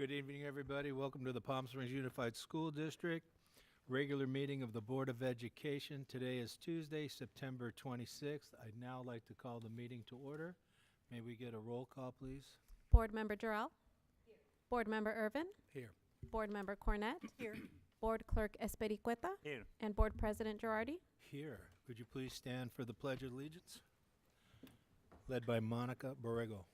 Good evening, everybody. Welcome to the Palm Springs Unified School District regular meeting of the Board of Education. Today is Tuesday, September 26th. I'd now like to call the meeting to order. May we get a roll call, please? Board Member Jarrell? Here. Board Member Irvin? Here. Board Member Cornett? Here. Board Clerk Espericueta? Here. And Board President Girardi? Here. Would you please stand for the Pledge of Allegiance? Led by Monica Borrego.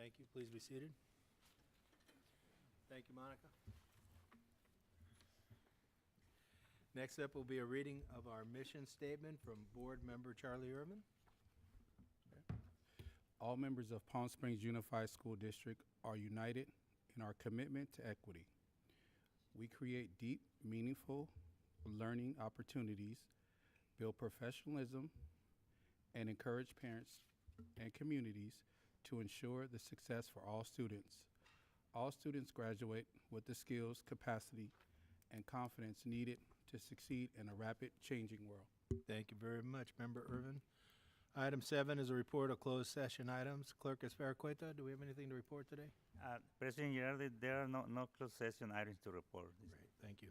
Thank you. Please be seated. Thank you, Monica. Next up will be a reading of our mission statement from Board Member Charlie Irvin. All members of Palm Springs Unified School District are united in our commitment to equity. We create deep, meaningful learning opportunities, build professionalism, and encourage parents and communities to ensure the success for all students. All students graduate with the skills, capacity, and confidence needed to succeed in a rapid changing world. Thank you very much, Member Irvin. Item 7 is a report of closed session items. Clerk Espericueta, do we have anything to report today? President Girardi, there are no closed session items to report. Great, thank you.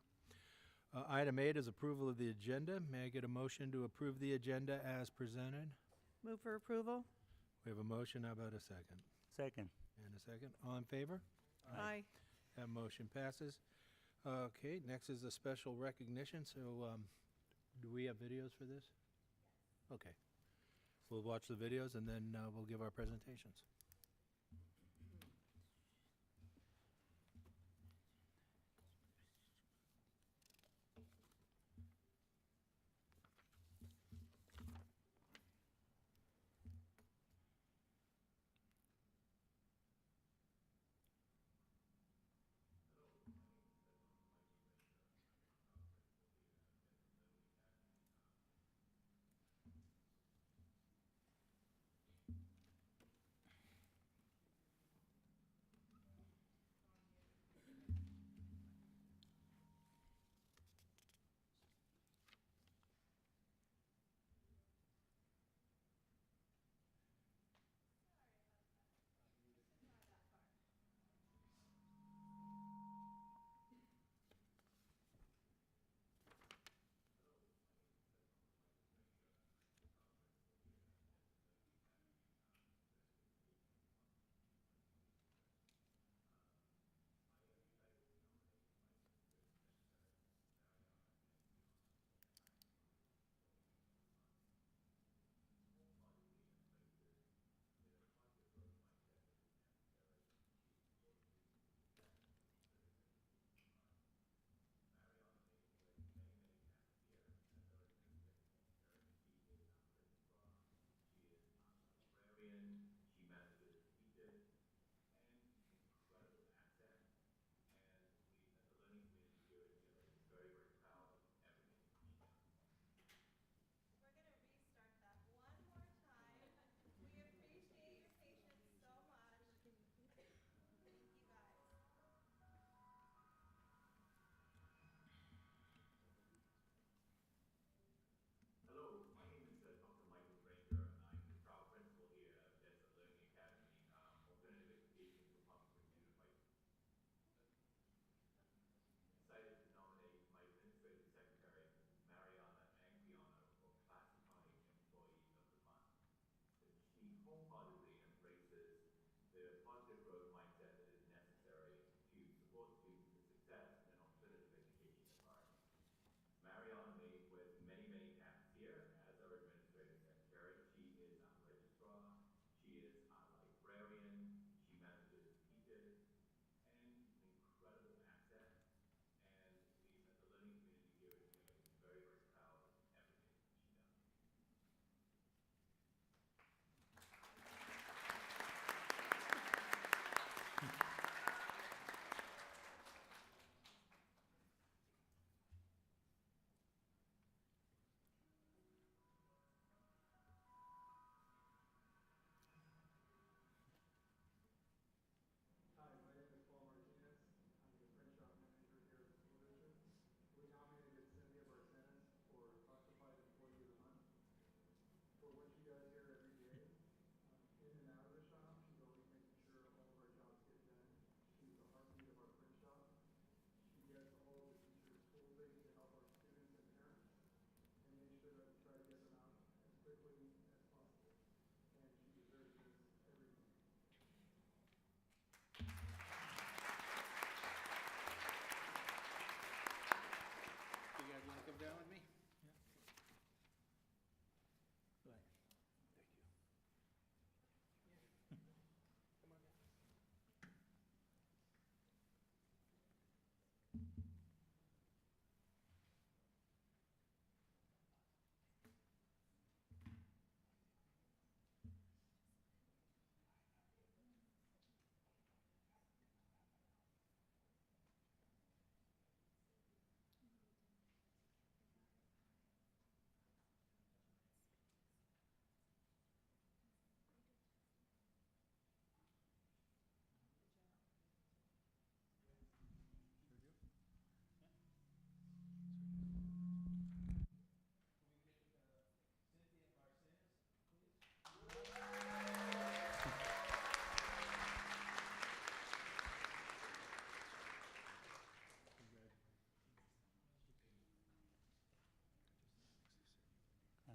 Item 8 is approval of the agenda. May I get a motion to approve the agenda as presented? Move for approval. We have a motion. How about a second? Second. And a second. All in favor? Aye. That motion passes. Okay, next is a special recognition. So, do we have videos for this? Okay. We'll watch the videos and then we'll give our presentations.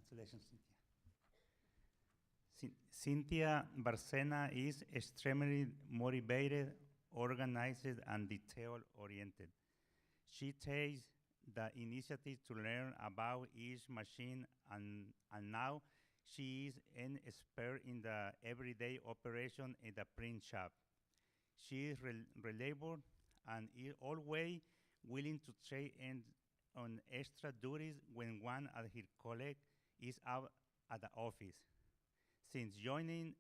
Congratulations, Cynthia. Cynthia Barcena is extremely motivated, organized, and detail-oriented. She takes the initiative to learn about each machine, and now she is an expert in the everyday operation in the print shop. She is reliable and is always willing to trade in on extra duties when one of her colleagues is out at the office. Since joining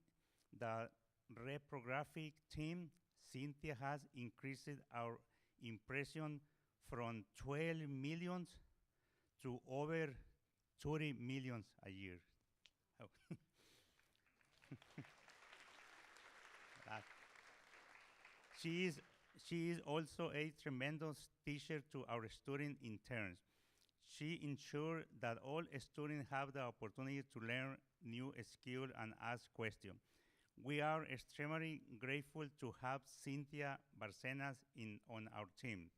the reprographic team, Cynthia has increased our impression from 12 millions to over 30 millions a year. Oh. That- she is also a tremendous teacher to our student interns. She ensures that all students have the opportunity to learn new skills and ask questions. We are extremely grateful to have Cynthia Barcenas on our team.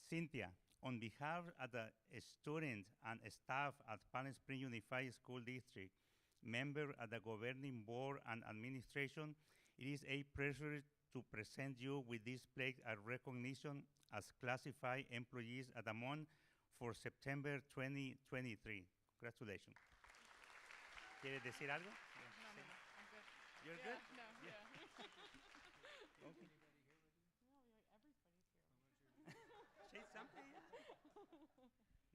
Cynthia, on behalf of the students and staff at Palm Springs Unified School District, member of the governing board and administration, it is a pleasure to present you with this plaque of recognition as classified employees of the month for September 2023. Congratulations. ¿Quieres decir algo? No, no, no, I'm good. You're Yeah, good? no, yeah. Okay. Everybody's here. Say something.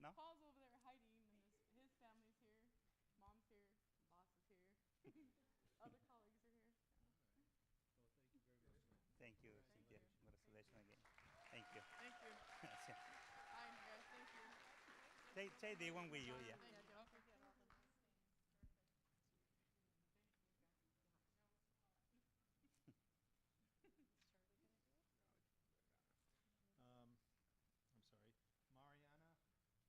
No? Paul's over there hiding, and his family's here. Mom's here. Boss is here. Other colleagues are here. Thank you, Cynthia. Congratulations again. Thank you. Thank you. Gracias. Fine, guys. Thank you. Take the one with you, yeah. Thank you. Don't forget all the nice things. I'm sorry, Mariana Anguiano, could you please put that on?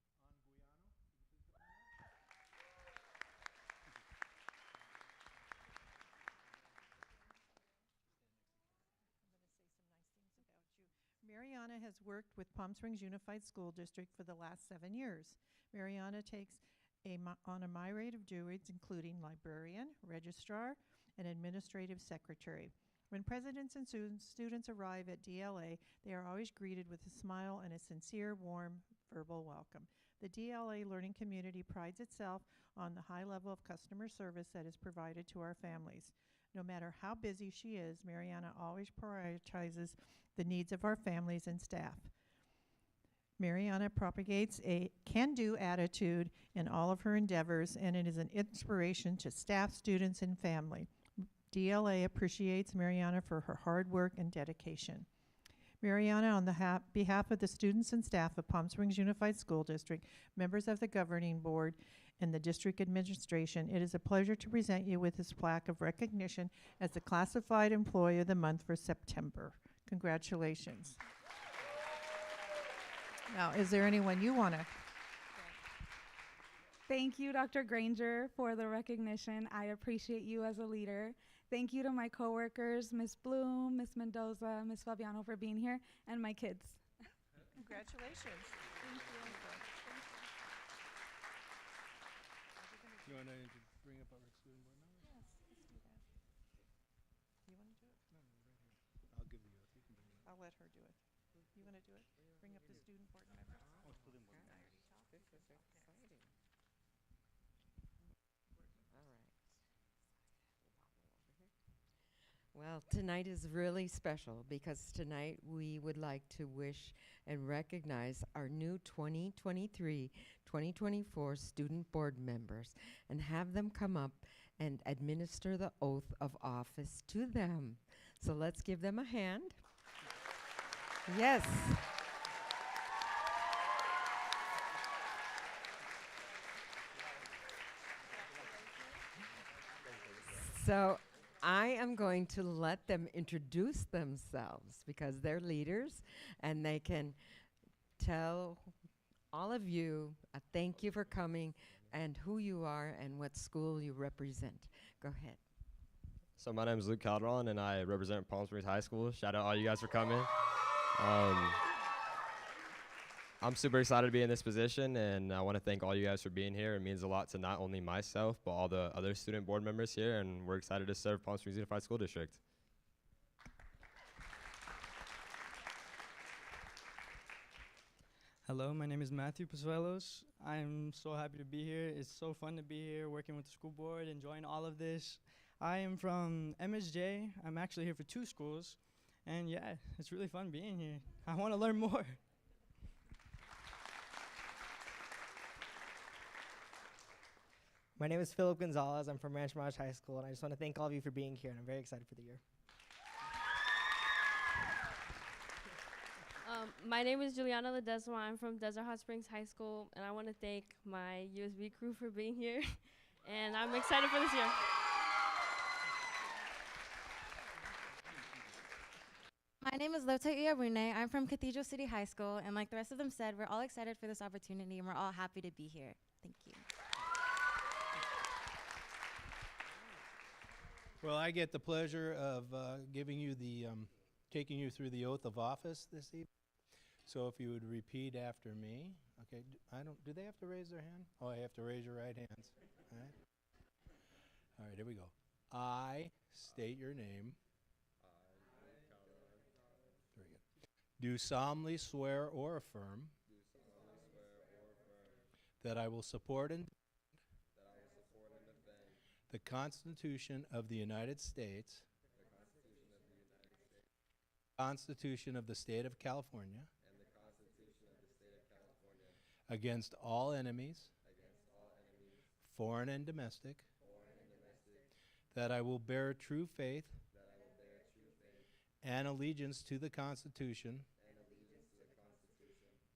Mariana has worked with Palm Springs Unified School District for the last 7 years. Mariana takes on a myriad of duties, including librarian, registrar, and administrative secretary. When presidents and students arrive at DLA, they are always greeted with a smile and a sincere, warm, verbal welcome. The DLA learning community prides itself on the high level of customer service that is provided to our families. No matter how busy she is, Mariana always prioritizes the needs of our families and staff. Mariana propagates a can-do attitude in all of her endeavors, and it is an inspiration to staff, students, and family. DLA appreciates Mariana for her hard work and dedication. Mariana, on the behalf of the students and staff of Palm Springs Unified School District, members of the governing board, and the district administration, it is a pleasure to present you with this plaque of recognition as the Classified Employee of the Month for September. Congratulations. Now, is there anyone you want to? Thank you, Dr. Granger, for the recognition. I appreciate you as a leader. Thank you to my coworkers, Ms. Bloom, Ms. Mendoza, Ms. Fabiano for being here, and my kids. Congratulations. Thank you. You want to bring up our student board members? Yes, let's do that. You want to do it? No, no, right here. I'll give you, you can bring it up. I'll let her do it. You want to do it? Bring up the student board members. Oh, student board members. This is exciting. All right. Well, tonight is really special because tonight we would like to wish and recognize our new 2023-2024 student board members and have them come up and administer the oath of office to them. So let's give them a hand. Yes. So I am going to let them introduce themselves because they're leaders and they can tell all of you a thank you for coming and who you are and what school you represent. Go ahead. So my name is Luke Calderon and I represent Palm Springs High School. Shout out all you guys for coming. I'm super excited to be in this position, and I want to thank all you guys for being here. It means a lot to not only myself, but all the other student board members here, and we're excited to serve Palm Springs Unified School District. Hello, my name is Matthew Pozuelos. I'm so happy to be here. It's so fun to be here working with the school board, enjoying all of this. I am from MSJ. I'm actually here for 2 schools. And yeah, it's really fun being here. I want to learn more. My name is Philip Gonzalez. I'm from Ranch Mirage High School, and I just want to thank all of you for being here, and I'm very excited for the year. My name is Juliana Ledesma. I'm from Desert Hot Springs High School, and I want to thank my USB crew for being here. And I'm excited for this year. My name is Lota Iabune. I'm from Cathedral City High School, and like the rest of them said, we're all excited for this opportunity, and we're all happy to be here. Thank you. Well, I get the pleasure of giving you the, taking you through the oath of office this evening. So if you would repeat after me. Okay, do they have to raise their hand? Oh, I have to raise your right hands. All right. All right, here we go. I state your name. Very good. Do solemnly swear or affirm that I will support and the Constitution of the United States, Constitution of the State of California, against all enemies, foreign and domestic, that I will bear true faith and allegiance to the Constitution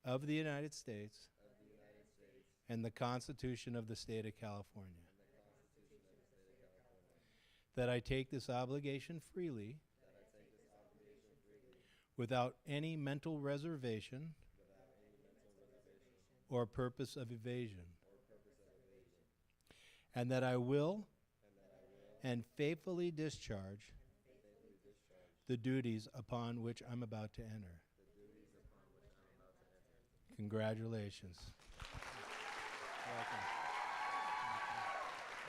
of the United States and the Constitution of the State of California, that I take this obligation freely without any mental reservation or purpose of evasion, and that I will and faithfully discharge the duties upon which I'm about to enter. Congratulations. Welcome.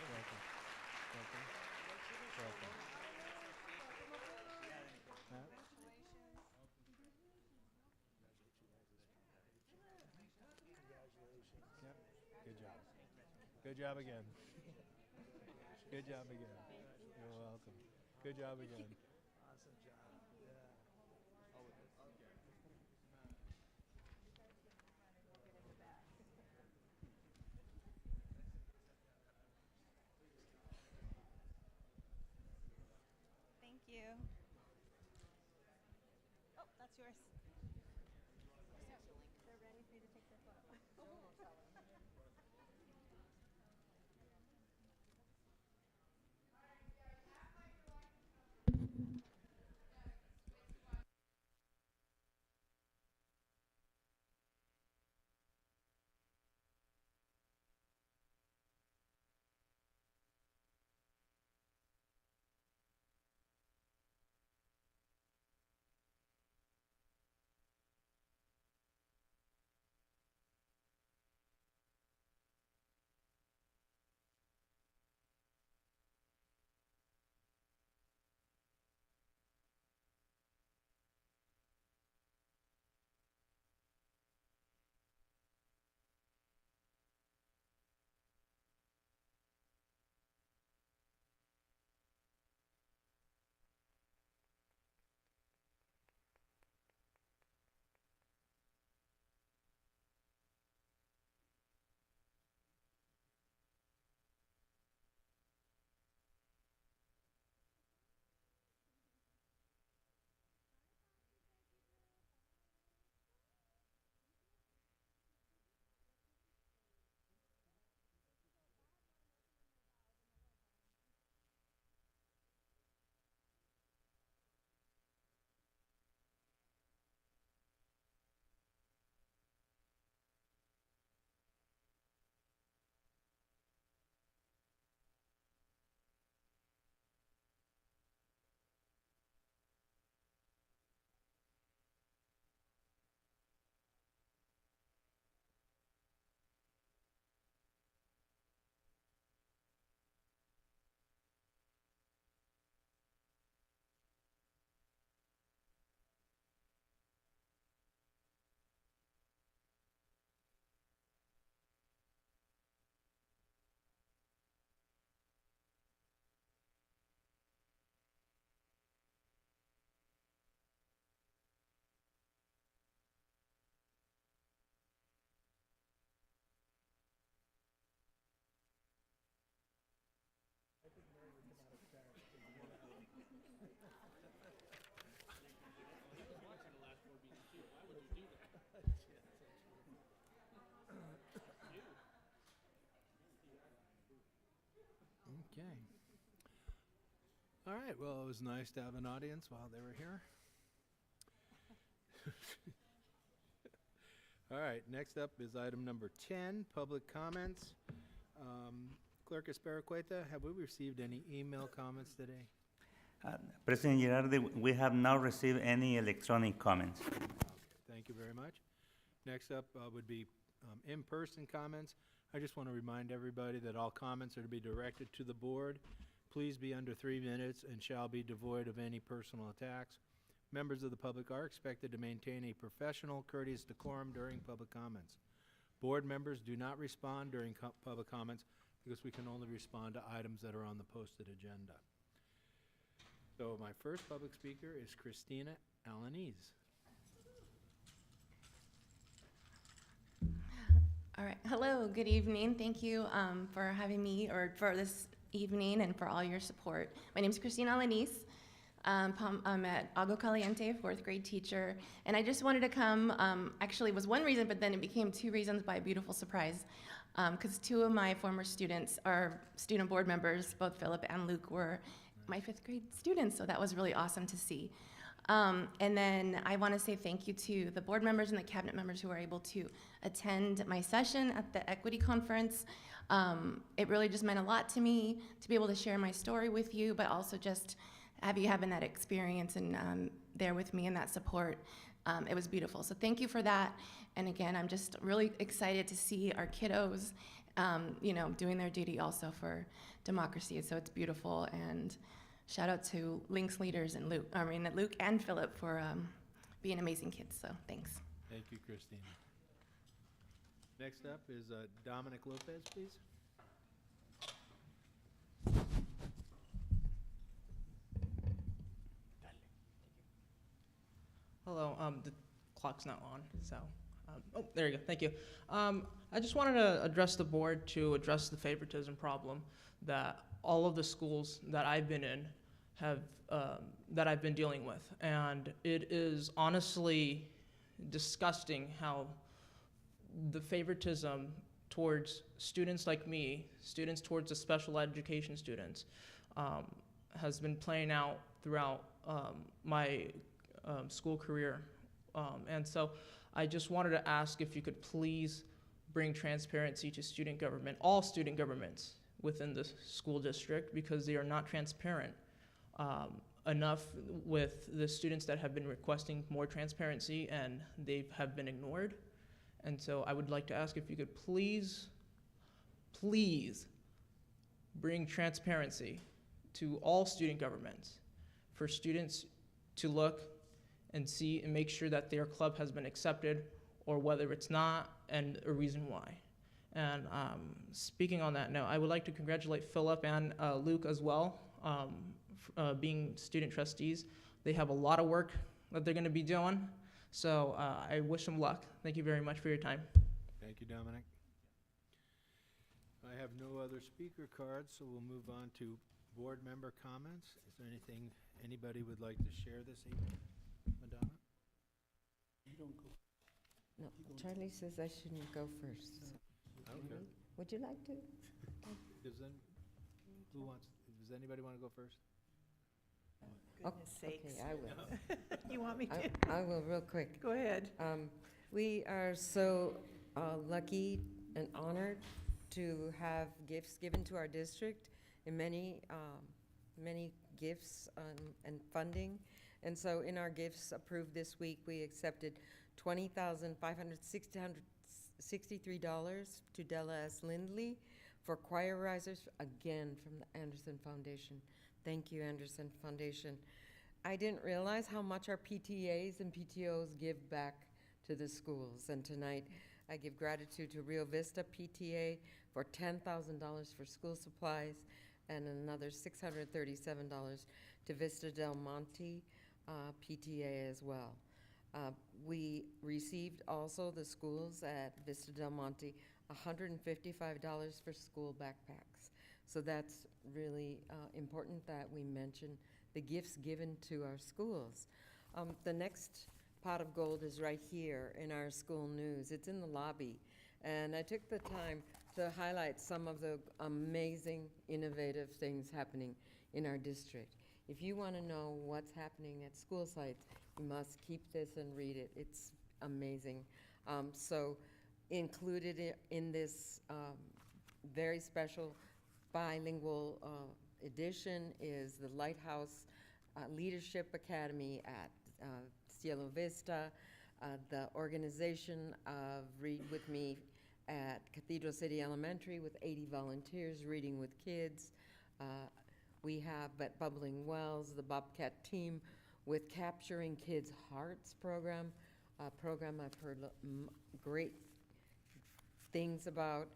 Welcome. Welcome. Welcome. Good job. Good job again. Good job again. You're welcome. Good job again. Awesome job. Thank you. Oh, that's yours. They're ready for you to take their photo. Okay. All right, well, it was nice to have an audience while they were here. All right, next up is item number 10, public comments. Clerk Espericueta, have we received any email comments today? President Girardi, we have not received any electronic comments. Thank you very much. Next up would be in-person comments. I just want to remind everybody that all comments are to be directed to the board. Please be under 3 minutes and shall be devoid of any personal attacks. Members of the public are expected to maintain a professional, courteous decorum during public comments. Board members do not respond during public comments because we can only respond to items that are on the posted agenda. So my first public speaker is Christina Alanese. All right. Hello. Good evening. Thank you for having me, or for this evening, and for all your support. My name is Christina Alanese. I'm at Agua Caliente, 4th grade teacher, and I just wanted to come. Actually, it was one reason, but then it became 2 reasons by a beautiful surprise. Because 2 of my former students are student board members. Both Philip and Luke were my 5th grade students, so that was really awesome to see. And then I want to say thank you to the board members and the cabinet members who were able to attend my session at the Equity Conference. It really just meant a lot to me to be able to share my story with you, but also just have you having that experience and there with me and that support. It was beautiful. So thank you for that. And again, I'm just really excited to see our kiddos, doing their duty also for democracy. So it's beautiful. And shout out to Link's leaders and Luke and Philip for being amazing kids. So thanks. Thank you, Christina. Next up is Dominic Lopez, please. Hello, the clock's not on, so, oh, there you go, thank you. I just wanted to address the board to address the favoritism problem that all of the schools that I've been in have, that I've been dealing with. And it is honestly disgusting how the favoritism towards students like me, students towards the special education students, has been playing out throughout my school career. And so I just wanted to ask if you could please bring transparency to student government, all student governments within the school district, because they are not transparent enough with the students that have been requesting more transparency, and they have been ignored. And so I would like to ask if you could please bring transparency to all student governments for students to look and see and make sure that their club has been accepted, or whether it's not, and a reason why. And speaking on that note, I would like to congratulate Philip and Luke as well, being student trustees. They have a lot of work that they're gonna be doing, so I wish them luck. Thank you very much for your time. Thank you, Dominic. I have no other speaker cards, so we'll move on to board member comments. Is there anything anybody would like to share this evening? Madonna? No, Charlie says I shouldn't go first. I don't care. Would you like to? Does anybody want to go first? Goodness sakes. Okay, I will. You want me to? I will real quick. Go ahead. We are so lucky and honored to have gifts given to our district, and many gifts and funding. And so in our gifts approved this week, we accepted $20,563 to Della S. Lindley for choir risers, again from the Anderson Foundation. Thank you, Anderson Foundation. I didn't realize how much our PTAs and PTOs give back to the schools. And tonight, I give gratitude to Rio Vista PTA for $10,000 for school supplies, and another $637 to Vista Del Monte PTA as well. We received also, the schools at Vista Del Monte, $155 for school backpacks. So that's really important that we mention the gifts given to our schools. The next pot of gold is right here in our school news. It's in the lobby. And I took the time to highlight some of the amazing, innovative things happening in our district. If you want to know what's happening at school sites, you must keep this and read it. It's amazing. So included in this very special bilingual edition is the Lighthouse Leadership Academy at Cielo Vista, the organization of Read With Me at Cathedral City Elementary with 80 volunteers reading with kids. We have at Bubbling Wells, the Bobcat team with Capturing Kids' Hearts program, a program I've heard great things about.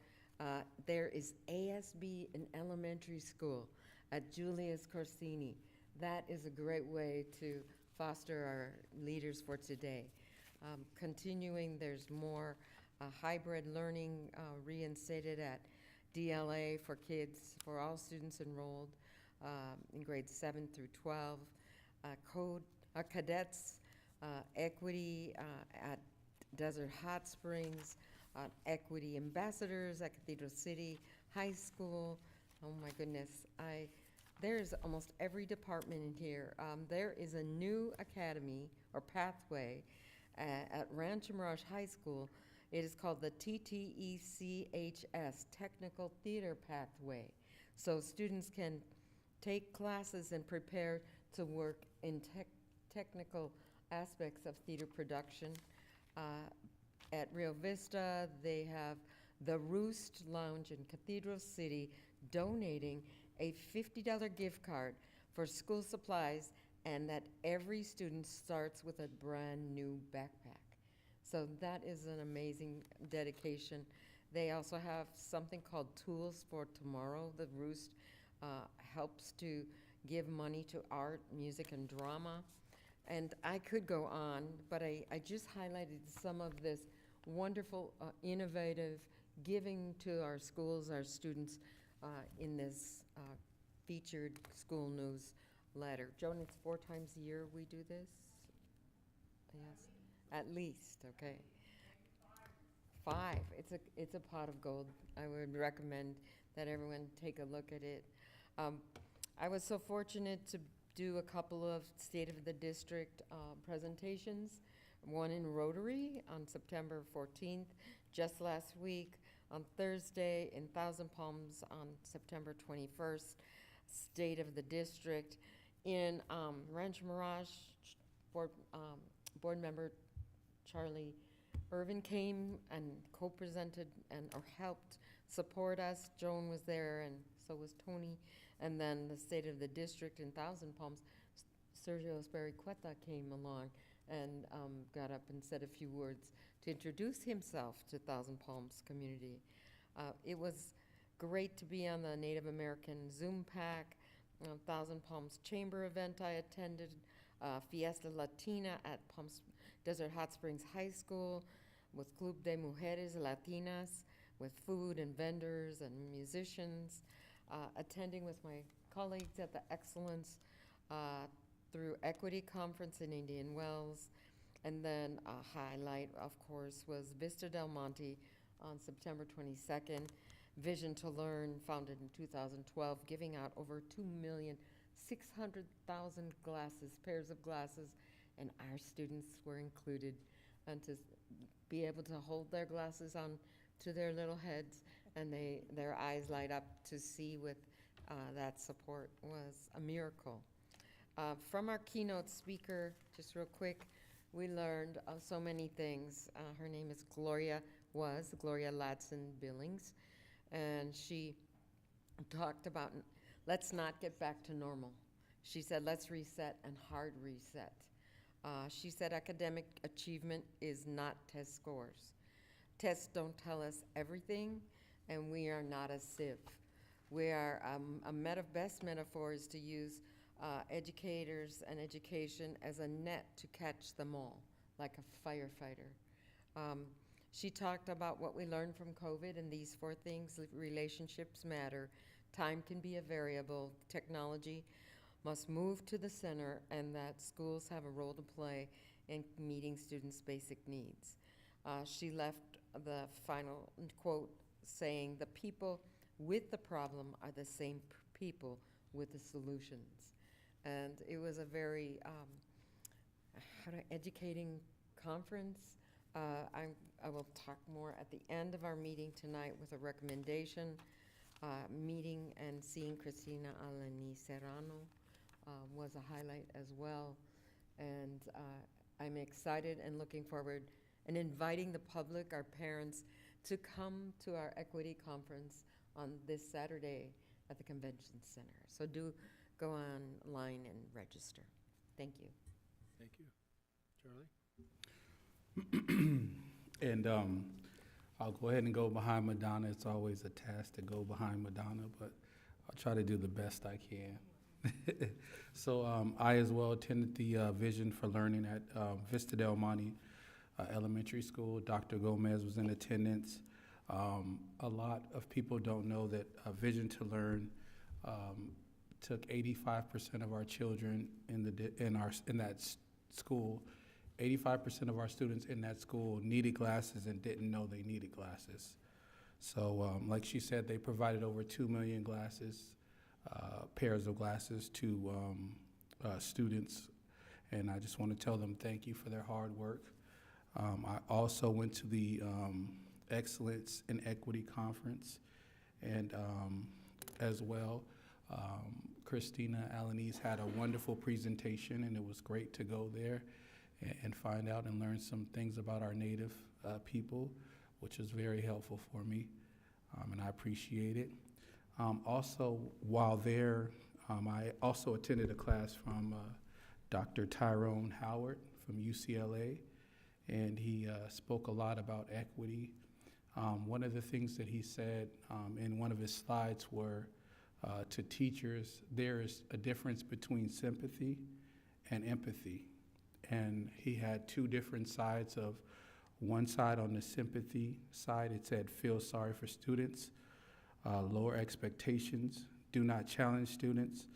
There is ASB in elementary school at Julius Corsini. That is a great way to foster our leaders for today. Continuing, there's more hybrid learning reinstated at DLA for kids, for all students enrolled in grades 7 through 12. Cadets equity at Desert Hot Springs, equity ambassadors at Cathedral City High School. Oh my goodness, there's almost every department in here. There is a new academy or pathway at Rancho Mirage High School. It is called the TTECHS, Technical Theater Pathway. So students can take classes and prepare to work in technical aspects of theater production. At Rio Vista, they have the Roost Lounge in Cathedral City donating a $50 gift card for school supplies, and that every student starts with a brand new backpack. So that is an amazing dedication. They also have something called Tools for Tomorrow. The Roost helps to give money to art, music, and drama. And I could go on, but I just highlighted some of this wonderful, innovative giving to our schools, our students in this featured school newsletter. Joan, it's 4 times a year we do this? Yes, at least, okay. 5. It's a pot of gold. I would recommend that everyone take a look at it. I was so fortunate to do a couple of State of the District presentations, one in Rotary on September 14th, just last week, on Thursday in Thousand Palms on September 21st, State of the District. In Rancho Mirage, board member Charlie Irvin came and co-presented or helped support us. Joan was there, and so was Tony. And then the State of the District in Thousand Palms, Sergio Espericueta came along and got up and said a few words to introduce himself to Thousand Palms community. It was great to be on the Native American Zoom Pack, Thousand Palms Chamber event I attended, Fiesta Latina at Desert Hot Springs High School with Club de Mujeres Latinas, with food and vendors and musicians, attending with my colleagues at the Excellence through Equity Conference in Indian Wells. And then a highlight, of course, was Vista Del Monte on September 22nd. Vision to Learn, founded in 2012, giving out over 2,600,000 glasses, pairs of glasses, and our students were included. And to be able to hold their glasses on to their little heads, and their eyes light up to see with that support was a miracle. From our keynote speaker, just real quick, we learned so many things. Her name is Gloria Ladson Billings, and she talked about let's not get back to normal. She said, let's reset and hard reset. She said academic achievement is not test scores. Tests don't tell us everything, and we are not a sieve. We are, best metaphor is to use educators and education as a net to catch them all, like a firefighter. She talked about what we learned from COVID and these 4 things. Relationships matter. Time can be a variable. Technology must move to the center, and that schools have a role to play in meeting students' basic needs. She left the final quote saying the people with the problem are the same people with the solutions. And it was a very educating conference. I will talk more at the end of our meeting tonight with a recommendation. Meeting and seeing Cristina Alani Serrano was a highlight as well. And I'm excited and looking forward and inviting the public, our parents, to come to our equity conference on this Saturday at the Convention Center. So do go online and register. Thank you. Thank you. Charlie? And I'll go ahead and go behind Madonna. It's always a task to go behind Madonna, but I'll try to do the best I can. So I as well attended the Vision for Learning at Vista Del Monte Elementary School. Dr. Gomez was in attendance. A lot of people don't know that Vision to Learn took 85% of our children in that school. 85% of our students in that school needed glasses and didn't know they needed glasses. So like she said, they provided over 2 million glasses, pairs of glasses to students. And I just want to tell them thank you for their hard work. I also went to the Excellence in Equity Conference, and as well, Christina Alanis had a wonderful presentation, and it was great to go there and find out and learn some things about our Native people, which was very helpful for me, and I appreciate it. Also, while there, I also attended a class from Dr. Tyrone Howard from UCLA, and he spoke a lot about equity. One of the things that he said in one of his slides were to teachers, there is a difference between sympathy and empathy. And he had two different sides of one side. On the sympathy side, it said, feel sorry for students, lower expectations, do not challenge students,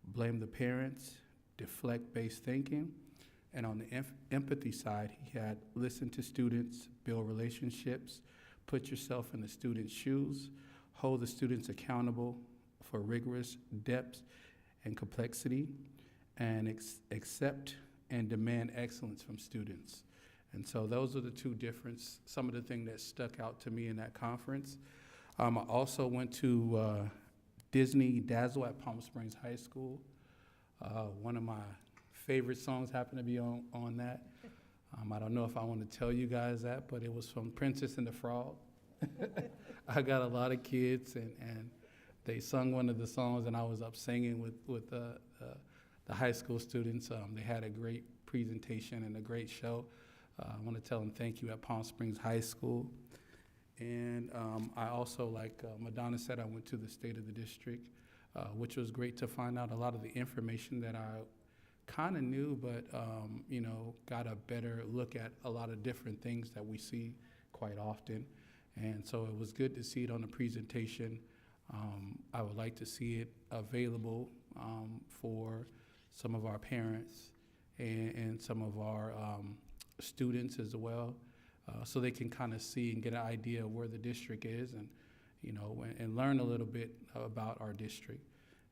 blame the parents, deflect based thinking. And on the empathy side, he had listen to students, build relationships, put yourself in the student's shoes, hold the students accountable for rigorous depth and complexity, and accept and demand excellence from students. And so those are the two difference, some of the things that stuck out to me in that conference. I also went to Disney Dazzle at Palm Springs High School. One of my favorite songs happened to be on that. I don't know if I want to tell you guys that, but it was from Princess and the Frog. I got a lot of kids, and they sung one of the songs, and I was up singing with the high school students. They had a great presentation and a great show. I want to tell them thank you at Palm Springs High School. And I also, like Madonna said, I went to the State of the District, which was great to find out a lot of the information that I kind of knew, but got a better look at a lot of different things that we see quite often. And so it was good to see it on the presentation. I would like to see it available for some of our parents and some of our students as well, so they can kind of see and get an idea of where the district is, and and learn a little bit about our district.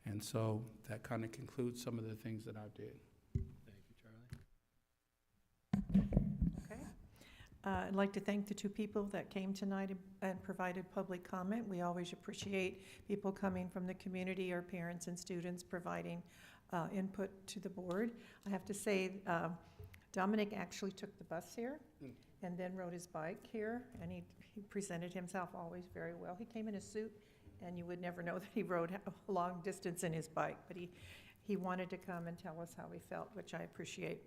And so that kind of concludes some of the things that I did. Thank you, Charlie. Okay. I'd like to thank the two people that came tonight and provided public comment. We always appreciate people coming from the community, our parents and students providing input to the board. I have to say, Dominic actually took the bus here and then rode his bike here, and he presented himself always very well. He came in a suit, and you would never know that he rode a long distance in his bike, but he wanted to come and tell us how he felt, which I appreciate.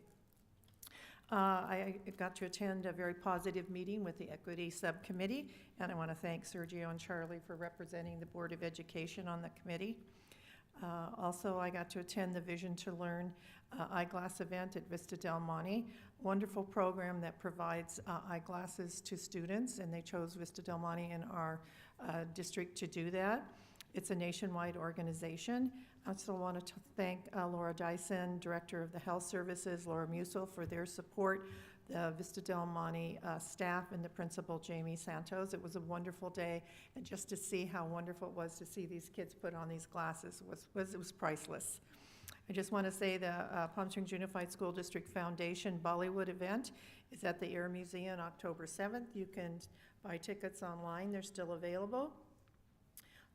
I got to attend a very positive meeting with the Equity Subcommittee, and I want to thank Sergio and Charlie for representing the Board of Education on the committee. Also, I got to attend the Vision to Learn eyeglass event at Vista Del Monte. Wonderful program that provides eyeglasses to students, and they chose Vista Del Monte in our district to do that. It's a nationwide organization. I also want to thank Laura Dyson, Director of the Health Services, Laura Musil, for their support the Vista Del Monte staff and the principal, Jamie Santos. It was a wonderful day, and just to see how wonderful it was to see these kids put on these glasses was priceless. I just want to say the Palm Springs Unified School District Foundation Bollywood event is at the Air Museum October 7th. You can buy tickets online. They're still available.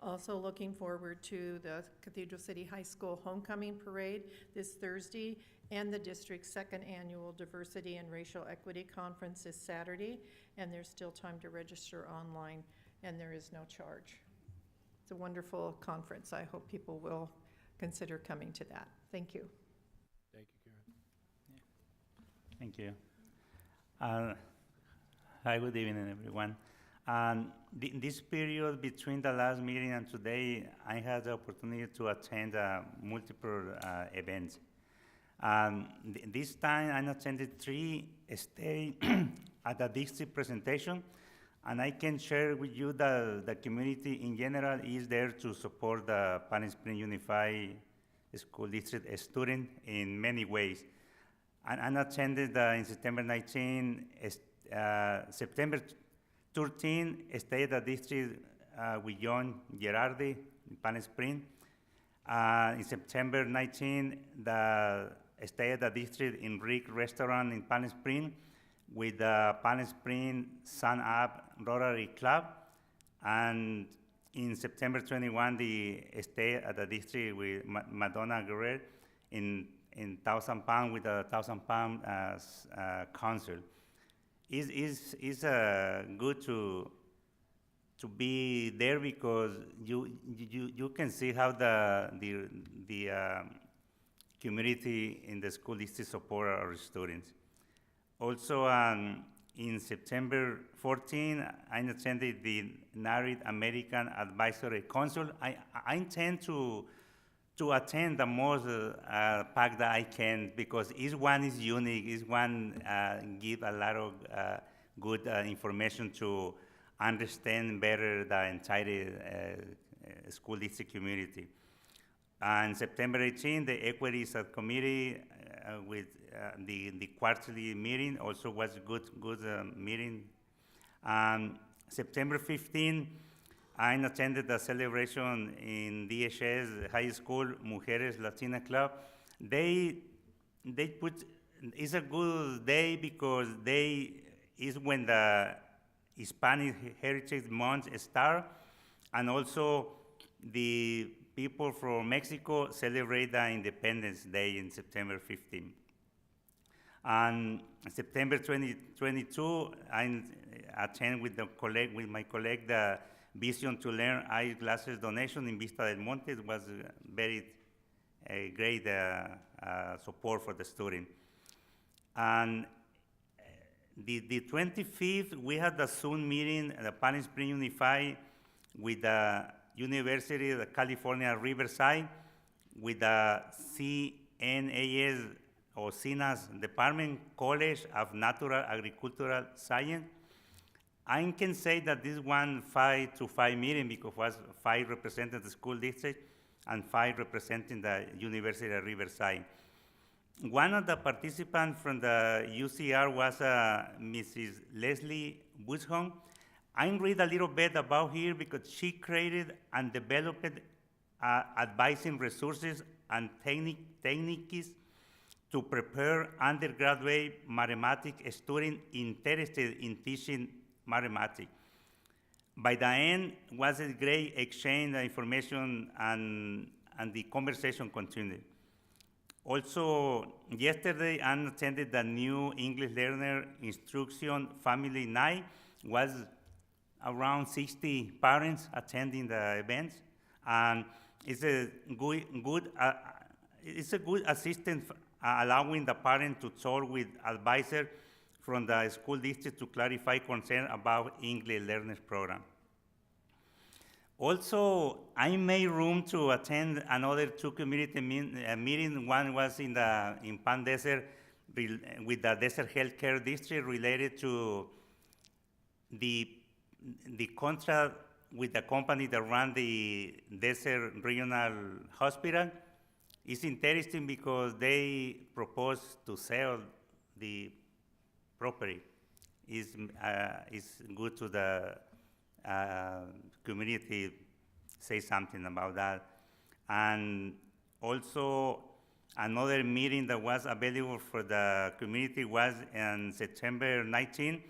Also looking forward to the Cathedral City High School Homecoming Parade this Thursday and the district's second annual Diversity and Racial Equity Conference this Saturday, and there's still time to register online, and there is no charge. It's a wonderful conference. I hope people will consider coming to that. Thank you. Thank you, Karen. Thank you. Hi, good evening, everyone. This period between the last meeting and today, I had the opportunity to attend multiple events. This time, I attended 3 stay at the district presentation, and I can share with you that the community in general is there to support the Palm Springs Unified School District student in many ways. And I attended in September 19, September 13, stayed at the district with John Gerardi in Palm Springs. In September 19, stayed at the district in Rick Restaurant in Palm Springs with the Palm Springs Sun Up Rotary Club. And in September 21, the stay at the district with Madonna Guerrero in Thousand Palm with the Thousand Palm Council. It's good to be there because you can see how the community in the school district support our students. Also, in September 14, I attended the Native American Advisory Council. I intend to attend the most pack that I can because each one is unique. Each one give a lot of good information to understand better the entire school district community. On September 18, the Equity Subcommittee with the quarterly meeting also was good meeting. September 15, I attended the celebration in DHS High School Mujeres Latina Club. They put, it's a good day because is when the Hispanic Heritage Month starts, and also the people from Mexico celebrate the Independence Day in September 15. And September 2022, I attend with my colleague the Vision to Learn eyeglasses donation in Vista del Monte. It was very great support for the student. And the 25th, we had the Zoom meeting at the Palm Springs Unified with the University of California, Riverside, with the CNAS or CNAS Department College of Natural Agricultural Science. I can say that this one 5-to-5 meeting because it was 5 representing the school district and 5 representing the University of Riverside. One of the participants from the UCR was Mrs. Leslie Bushong. I read a little bit about her because she created and developed advising resources and techniques to prepare undergraduate mathematics students interested in teaching mathematics. By the end, was a great exchange of information and the conversation continued. Also, yesterday I attended the new English Learner Instruction Family Night. Was around 60 parents attending the events, and it's a good assistance allowing the parent to talk with advisor from the school district to clarify concern about English Learners Program. Also, I made room to attend another 2 community meetings. One was in Palm Desert with the Desert Healthcare District related to the contract with the company that ran the Desert Regional Hospital. It's interesting because they propose to sell the property is good to the community. Say something about that. And also, another meeting that was available for the community was on September 19.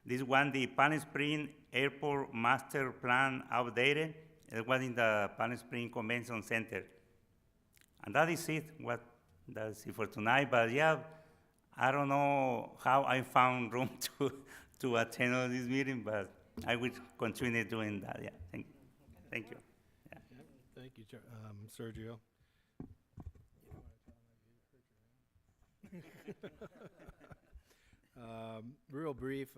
This one, the Palm Springs Airport Master Plan updated. It was in the Palm Springs Convention Center. And that is it, that's it for tonight. But yeah, I don't know how I found room to attend all this meeting, but I will continue doing that, yeah. Thank you. Thank you, Sergio. Real brief,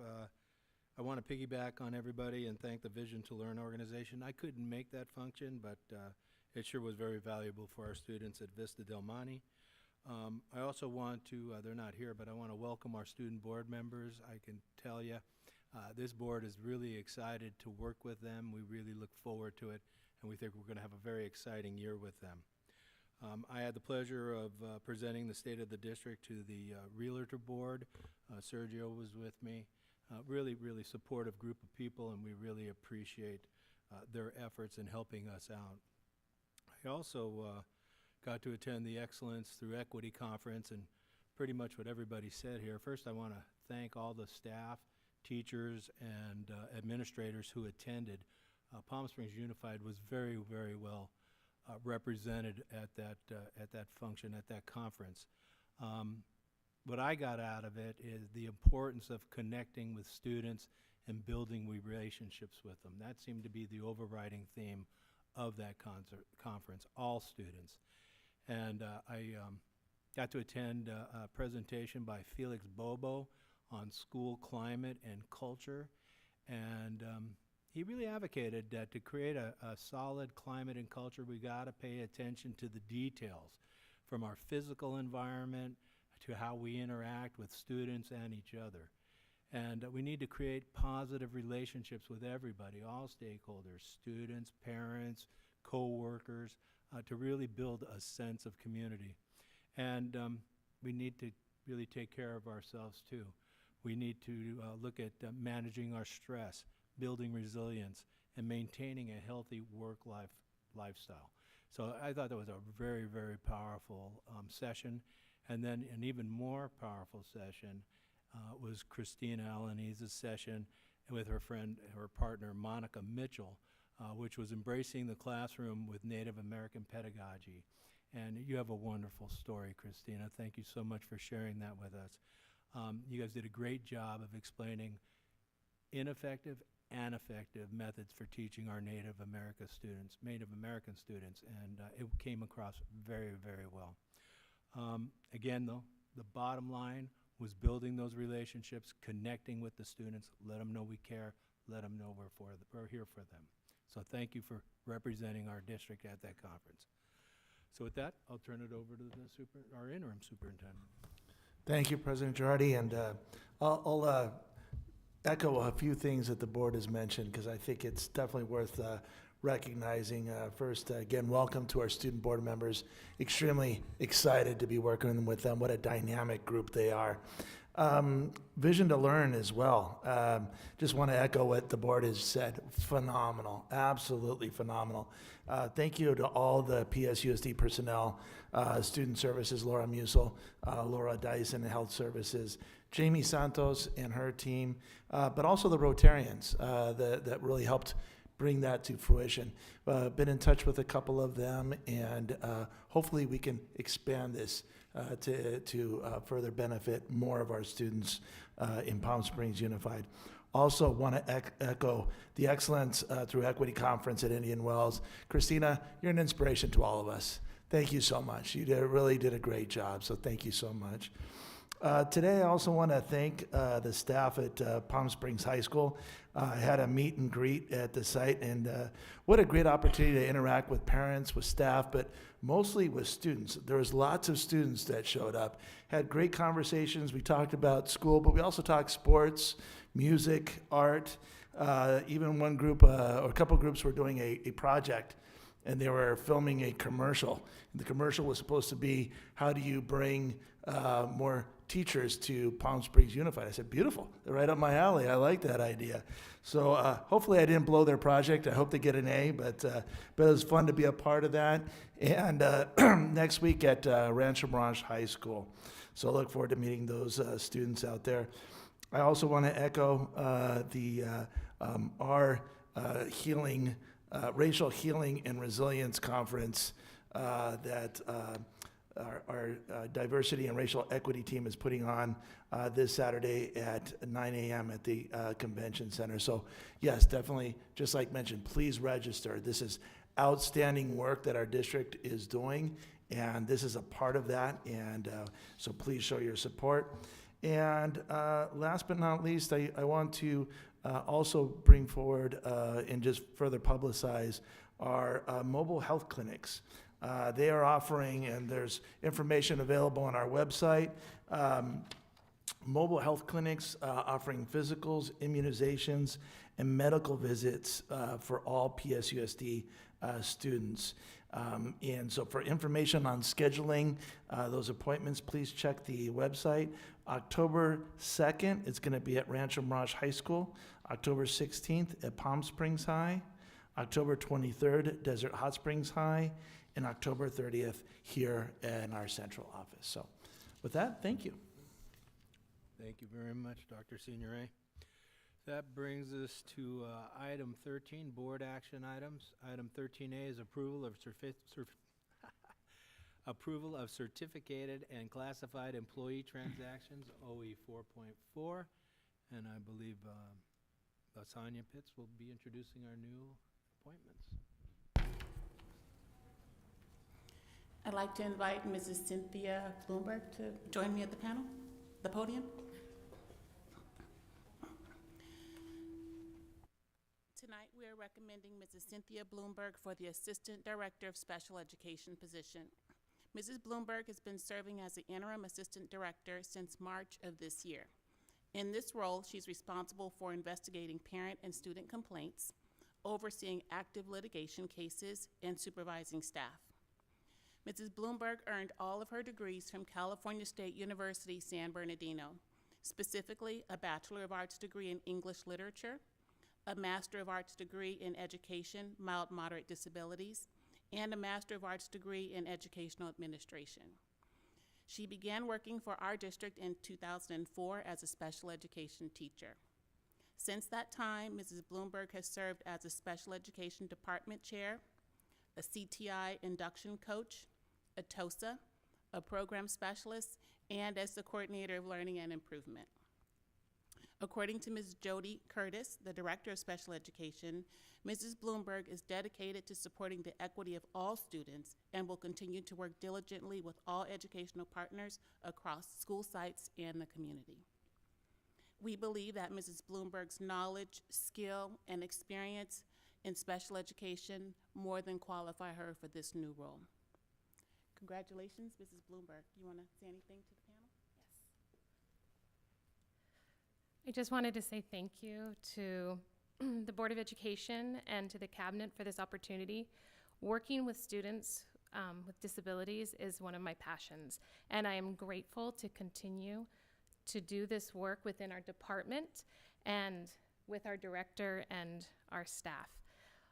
I want to piggyback on everybody and thank the Vision to Learn organization. I couldn't make that function, but it sure was very valuable for our students at Vista Del Monte. I also want to, they're not here, but I want to welcome our student board members. I can tell you, this board is really excited to work with them. We really look forward to it, and we think we're going to have a very exciting year with them. I had the pleasure of presenting the state of the district to the Realtor Board. Sergio was with me. Really, really supportive group of people, and we really appreciate their efforts in helping us out. I also got to attend the Excellence Through Equity Conference, and pretty much what everybody said here. First, I want to thank all the staff, teachers, and administrators who attended. Palm Springs Unified was very, very well represented at that function, at that conference. What I got out of it is the importance of connecting with students and building relationships with them. That seemed to be the overriding theme of that conference, all students. And I got to attend a presentation by Felix Bobo on school climate and culture. And he really advocated that to create a solid climate and culture, we got to pay attention to the details, from our physical environment to how we interact with students and each other. And we need to create positive relationships with everybody, all stakeholders, students, parents, co-workers, to really build a sense of community. And we need to really take care of ourselves too. We need to look at managing our stress, building resilience, and maintaining a healthy work-life lifestyle. So I thought that was a very, very powerful session. And then an even more powerful session was Christina Alanise's session with her friend, her partner, Monica Mitchell, which was embracing the classroom with Native American pedagogy. And you have a wonderful story, Christina. Thank you so much for sharing that with us. You guys did a great job of explaining ineffective and effective methods for teaching our Native American students, and it came across very, very well. Again, though, the bottom line was building those relationships, connecting with the students, let them know we care, let them know we're here for them. So thank you for representing our district at that conference. So with that, I'll turn it over to our interim superintendent. Thank you, President Girardi, and I'll echo a few things that the board has mentioned, because I think it's definitely worth recognizing. First, again, welcome to our student board members. Extremely excited to be working with them. What a dynamic group they are. Vision to Learn as well. Just want to echo what the board has said. Phenomenal, absolutely phenomenal. Thank you to all the PSUSD personnel, Student Services, Laura Musel, Laura Dyson, Health Services, Jamie Santos and her team, but also the Rotarians that really helped bring that to fruition. Been in touch with a couple of them, and hopefully we can expand this to further benefit more of our students in Palm Springs Unified. Also want to echo the Excellence Through Equity Conference at Indian Wells. Christina, you're an inspiration to all of us. Thank you so much. You really did a great job, so thank you so much. Today, I also want to thank the staff at Palm Springs High School. I had a meet and greet at the site, and what a great opportunity to interact with parents, with staff, but mostly with students. There was lots of students that showed up, had great conversations. We talked about school, but we also talked sports, music, art. Even one group, or a couple groups were doing a project, and they were filming a commercial. The commercial was supposed to be, how do you bring more teachers to Palm Springs Unified. I said, beautiful, they're right up my alley. I like that idea. So hopefully I didn't blow their project. I hope they get an A, but it was fun to be a part of that. And next week at Rancho Mirage High School. So I look forward to meeting those students out there. I also want to echo our healing, racial healing and resilience conference that our diversity and racial equity team is putting on this Saturday at 9 a.m. at the convention center. So yes, definitely, just like mentioned, please register. This is outstanding work that our district is doing, and this is a part of that, and so please show your support. And last but not least, I want to also bring forward and just further publicize our mobile health clinics. They are offering, and there's information available on our website, mobile health clinics offering physicals, immunizations, and medical visits for all PSUSD students. And so for information on scheduling those appointments, please check the website. October 2nd, it's going to be at Rancho Mirage High School. October 16th at Palm Springs High. October 23rd, Desert Hot Springs High. And October 30th here in our central office. So with that, thank you. Thank you very much, Dr. Signoret. That brings us to item 13, board action items. Item 13A is approval of approval of certificated and classified employee transactions, OE 4.4. And I believe Lasagna Pitts will be introducing our new appointments. I'd like to invite Mrs. Cynthia Bloomberg to join me at the panel, the podium. Tonight, we are recommending Mrs. Cynthia Bloomberg for the Assistant Director of Special Education position. Mrs. Bloomberg has been serving as the Interim Assistant Director since March of this year. In this role, she's responsible for investigating parent and student complaints, overseeing active litigation cases, and supervising staff. Mrs. Bloomberg earned all of her degrees from California State University, San Bernardino, specifically a Bachelor of Arts degree in English Literature, a Master of Arts degree in Education, Mild Moderate Disabilities, and a Master of Arts degree in Educational Administration. She began working for our district in 2004 as a special education teacher. Since that time, Mrs. Bloomberg has served as a special education department chair, a CTI induction coach, a TOSA, a program specialist, and as the coordinator of learning and improvement. According to Ms. Jody Curtis, the Director of Special Education, Mrs. Bloomberg is dedicated to supporting the equity of all students and will continue to work diligently with all educational partners across school sites and the community. We believe that Mrs. Bloomberg's knowledge, skill, and experience in special education more than qualify her for this new role. Congratulations, Mrs. Bloomberg. You want to say anything to the panel? I just wanted to say thank you to the Board of Education and to the Cabinet for this opportunity. Working with students with disabilities is one of my passions, and I am grateful to continue to do this work within our department and with our director and our staff.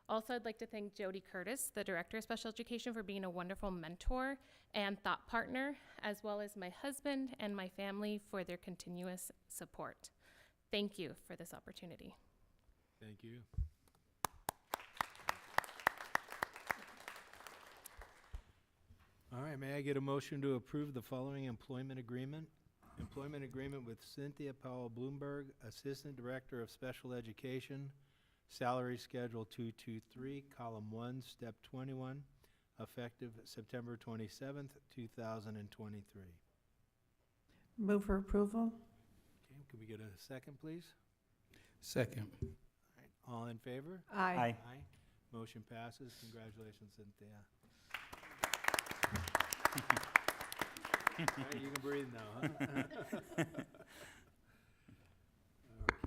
Also, I'd like to thank Jody Curtis, the Director of Special Education, for being a wonderful mentor and thought partner, as well as my husband and my family for their continuous support. Thank you for this opportunity. Thank you. All right, may I get a motion to approve the following employment agreement? Employment agreement with Cynthia Powell Bloomberg, Assistant Director of Special Education, Salary Schedule 223, Column 1, Step 21, effective September 27th, 2023. Move for approval. Okay, can we get a second, please? Second. All in favor? Aye. Aye. Aye. Motion passes. Congratulations, Cynthia. All right, you can breathe now, huh?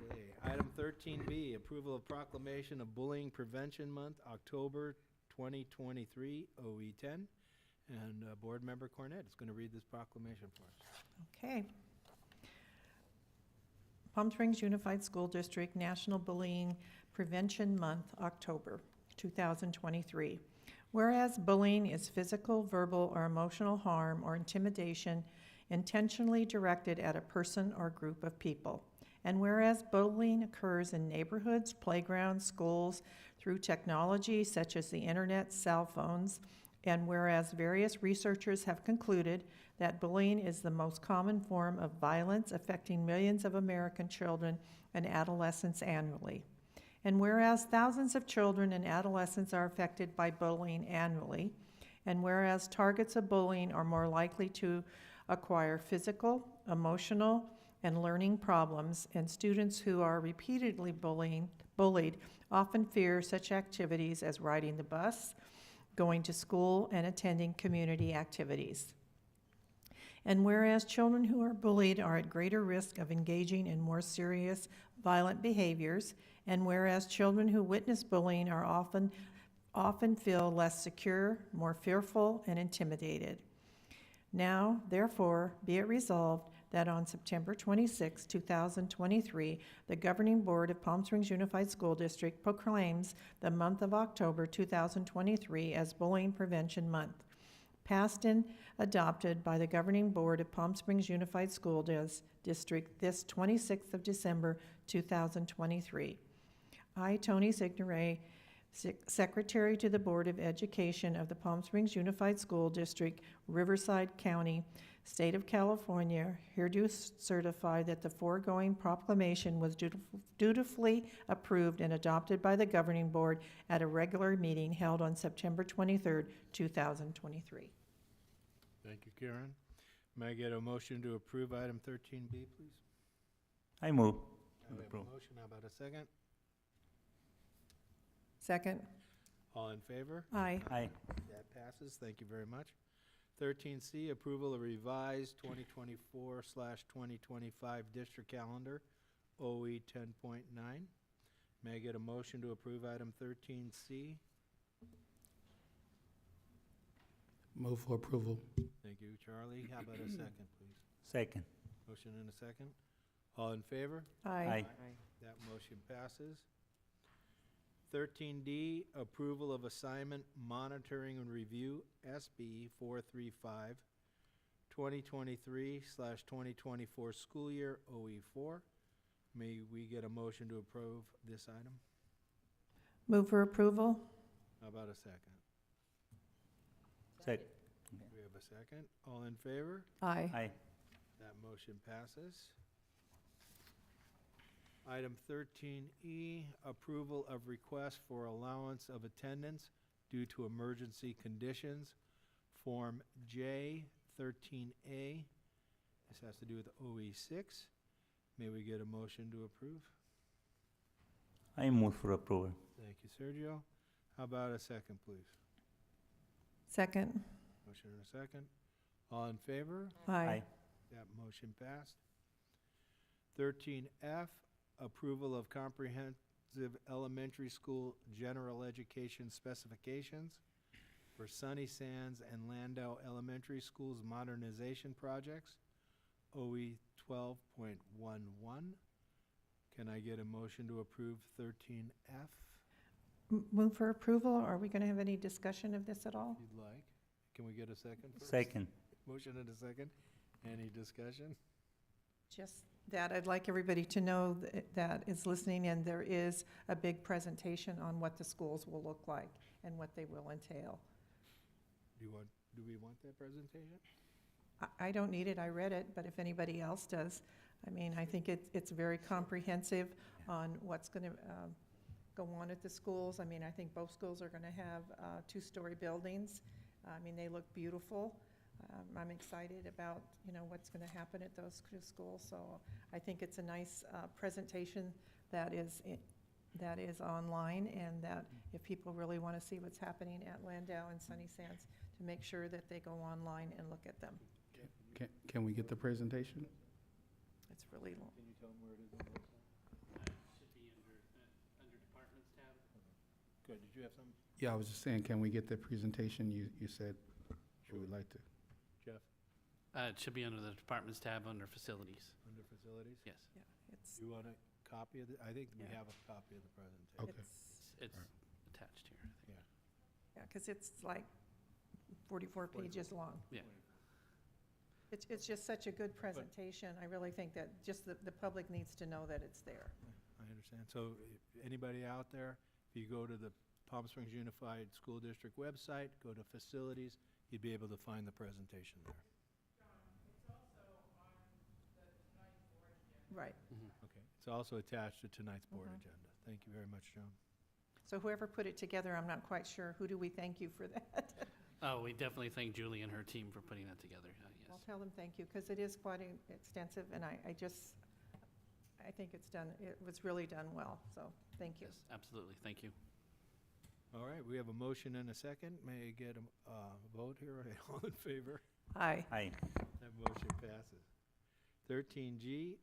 Okay, item 13B, approval of proclamation of Bullying Prevention Month, October 2023, OE10. And Board Member Cornett is going to read this proclamation for us. Okay. Palm Springs Unified School District National Bullying Prevention Month, October 2023. Whereas bullying is physical, verbal, or emotional harm or intimidation intentionally directed at a person or group of people. And whereas bullying occurs in neighborhoods, playgrounds, schools, through technology such as the internet, cell phones, and whereas various researchers have concluded that bullying is the most common form of violence affecting millions of American children and adolescents annually. And whereas thousands of children and adolescents are affected by bullying annually, and whereas targets of bullying are more likely to acquire physical, emotional, and learning problems, and students who are repeatedly bullied often fear such activities as riding the bus, going to school, and attending community activities. And whereas children who are bullied are at greater risk of engaging in more serious violent behaviors, and whereas children who witness bullying are often feel less secure, more fearful, and intimidated. Now, therefore, be it resolved that on September 26, 2023, the Governing Board of Palm Springs Unified School District proclaims the month of October 2023 as Bullying Prevention Month, passed and adopted by the Governing Board of Palm Springs Unified School District this 26th of December 2023. I, Tony Signoret, Secretary to the Board of Education of the Palm Springs Unified School District, Riverside County, State of California, here do certify that the foregoing proclamation was dutifully approved and adopted by the Governing Board at a regular meeting held on September 23rd, 2023. Thank you, Karen. May I get a motion to approve item 13B, please? I move. I have a motion. How about a second? Second. All in favor? Aye. Aye. That passes. Thank you very much. 13C, approval of revised 2024/2025 district calendar, OE 10.9. May I get a motion to approve item 13C? Move for approval. Thank you, Charlie. How about a second, please? Second. Motion and a second. All in favor? Aye. That motion passes. 13D, approval of assignment monitoring and review, SB 435, 2023/2024 school year, OE4. May we get a motion to approve this item? Move for approval. How about a second? Second. We have a second. All in favor? Aye. Aye. That motion passes. Item 13E, approval of request for allowance of attendance due to emergency conditions, Form J13A. This has to do with OE6. May we get a motion to approve? I move for approval. Thank you, Sergio. How about a second, please? Second. Motion and a second. All in favor? Aye. That motion passed. 13F, approval of comprehensive elementary school general education specifications for Sunny Sands and Landau Elementary Schools modernization projects, OE 12.11. Can I get a motion to approve 13F? Move for approval. Are we going to have any discussion of this at all? If you'd like. Can we get a second first? Second. Motion and a second. Any discussion? Just that I'd like everybody to know that is listening, and there is a big presentation on what the schools will look like and what they will entail. Do we want that presentation? I don't need it, I read it, but if anybody else does, I mean, I think it's very comprehensive on what's going to go on at the schools. I mean, I think both schools are going to have two-story buildings. I mean, they look beautiful. I'm excited about, what's going to happen at those two schools. So I think it's a nice presentation that is online, and that if people really want to see what's happening at Landau and Sunny Sands, to make sure that they go online and look at them. Can we get the presentation? It's really long. Can you tell them where it is on the website? Should be under Departments tab. Good. Did you have something? Yeah, I was just saying, can we get the presentation you said you would like to? Jeff? It should be under the Departments tab under Facilities. Under facilities? Yes. Yeah, It's, You want a copy of I think we Yeah. have a copy of the presentation. It's attached here, I think. yeah, because it's like 44 pages long. Yeah. It's just such a good presentation. I really think that just the public needs to know that it's there. I understand. So anybody out there, if you go to the Palm Springs Unified School District website, go to facilities, you'd be able to find the presentation there. Right. Okay. It's also attached to tonight's board Mhm. agenda. Thank you very much, Joan. So whoever put it together, I'm not quite sure. Who do we thank you for that? Oh, we definitely thank Julie and her team for putting that together, I'll yes. tell them thank you, because it is quite extensive, and I think it was really done well, so thank you. Yes, absolutely, thank you. All right, we have a motion and a second. May I get a vote here? All in favor? Aye. Aye. That motion passes. 13G,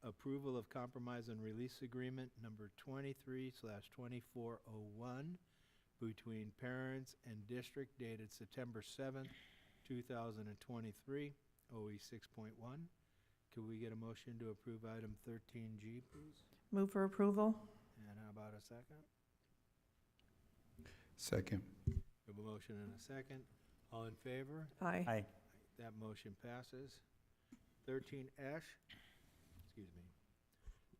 approval of compromise and release agreement number 23/2401 between parents and district dated September 7th, 2023, OE 6.1. Could we get a motion to approve item 13G, please? Move for approval? And how about a second? Second. We have a motion and a second. All in favor? Aye. Aye. That motion passes. 13H, excuse me.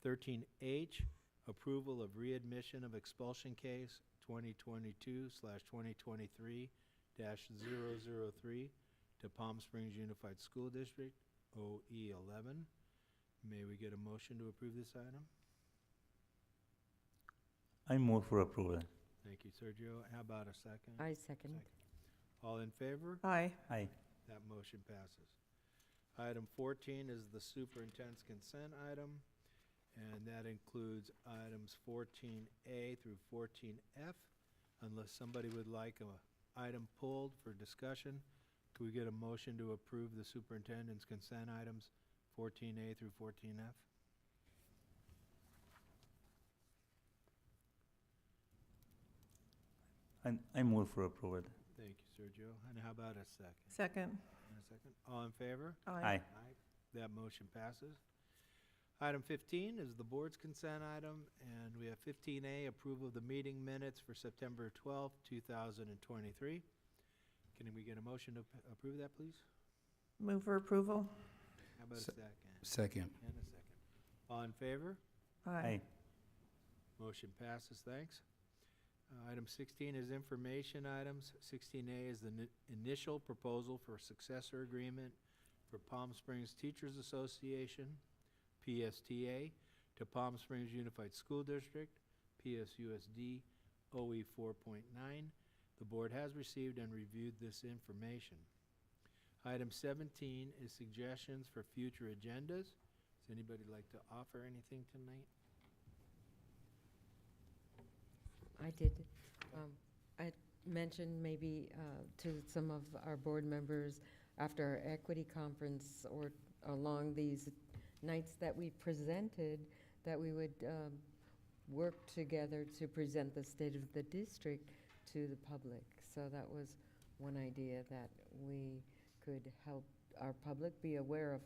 13H, approval of readmission of expulsion case 2022/2023-003 to Palm Springs Unified School District, OE 11. May we get a motion to approve this item? I move for approval. Thank you, Sergio. How about a second? I second. All in favor? Aye. Aye. That motion passes. Item 14 is the superintendent's consent item, and that includes items 14A through 14F. Unless somebody would like a item pulled for discussion, could we get a motion to approve the superintendent's consent items 14A through 14F? I move for approval. Thank you, Sergio. And how about a second? Second. And a second. All in favor? Aye. Aye. That motion passes. Item 15 is the board's consent item, and we have 15A, approval of the meeting minutes for September 12th, 2023. Can we get a motion to approve that, please? Move for approval? How about a Se- second? Second. And a second. All in favor? Aye. Motion passes, thanks. Item 16 is information items. 16A is the initial proposal for successor agreement for Palm Springs Teachers Association, PSTA, to Palm Springs Unified School District, PSUSD, OE 4.9. The board has received and reviewed this information. Item 17 is suggestions for future agendas. Does anybody like to offer anything tonight? I did. I mentioned maybe to some of our board members after our equity conference or along these nights that we presented that we would work together to present the state of the district to the public. So that was one idea, that we could help our public be aware of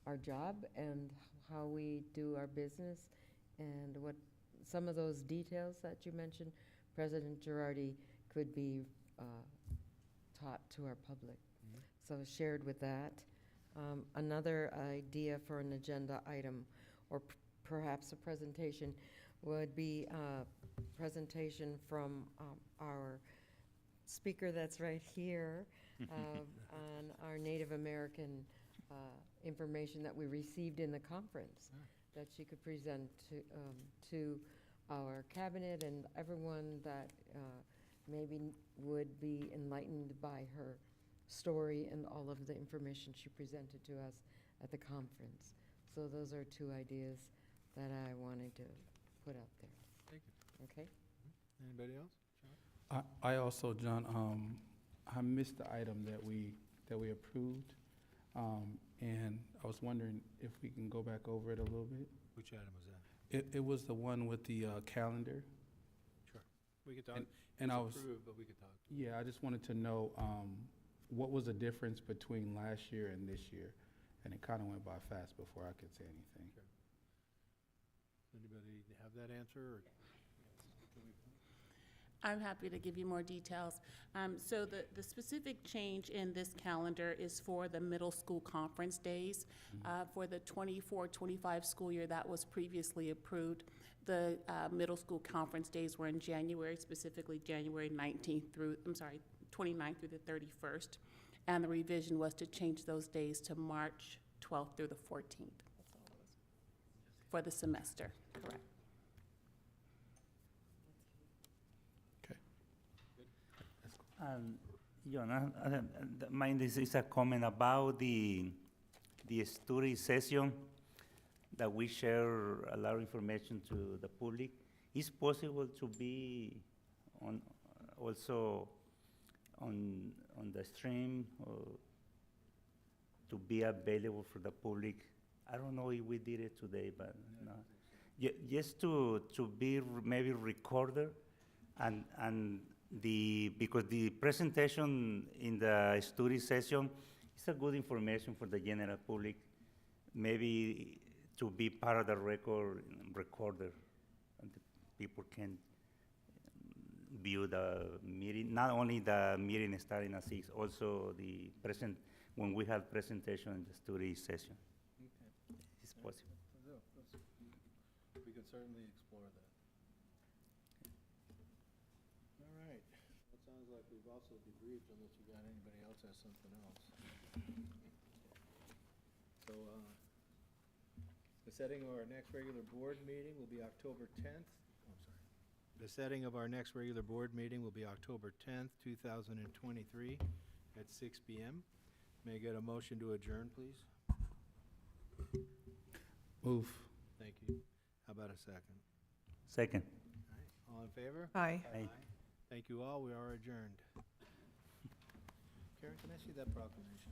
our job and how we do our business, and what some of those details that you mentioned, President Girardi, could be taught to our public. So shared with that. Another idea for an agenda item, or perhaps a presentation, would be a presentation from our speaker that's right here on our Native American information that we received in the conference, that she could present to our cabinet and everyone that maybe would be enlightened by her story and all of the information she presented to us at the conference. So those are two ideas that I wanted to put out there. Thank you. Okay? Anybody else? John? I also, John, I missed the item that we approved, and I was wondering if we can go back over it a little bit. Which item was that? It was the one with the calendar. Sure. We could talk. And It's I was, approved, but we could talk. yeah, I just wanted to know what was the difference between last year and this year, and it kind of went by fast before I could say anything. Anybody have that answer? Or I'm happy to give you more details. So the specific change in this calendar is for the middle school conference days. For the 24-25 school year that was previously approved, the middle school conference days were in January, specifically January 29th through the 31st. And the revision was to change those days to March 12th through the 14th for the semester, correct. Mine is a comment about the study session that we share a lot of information to the public. Is possible to be on also on the stream or to be available for the public? I don't know if we did it today, but no. Just to be maybe recorded and because the presentation in the study session is a good information for the general public, maybe to be part of the recorder, and the people can view the meeting, not only the meeting starting at 6, also the when we have presentation in the study session. Okay. It's possible. We can certainly explore that. All right. It sounds like we've also debriefed, unless you got anybody else has something else. So, the setting of our next regular board meeting will be October 10th. Oh, sorry. The setting of our next regular board meeting will be October 10th, 2023 at 6 p.m. May I get a motion to adjourn, please? Move. Thank you. How about a second? Second. All right. All in favor? Aye. Aye. Thank you all. We are adjourned. Karen, can I see that proclamation?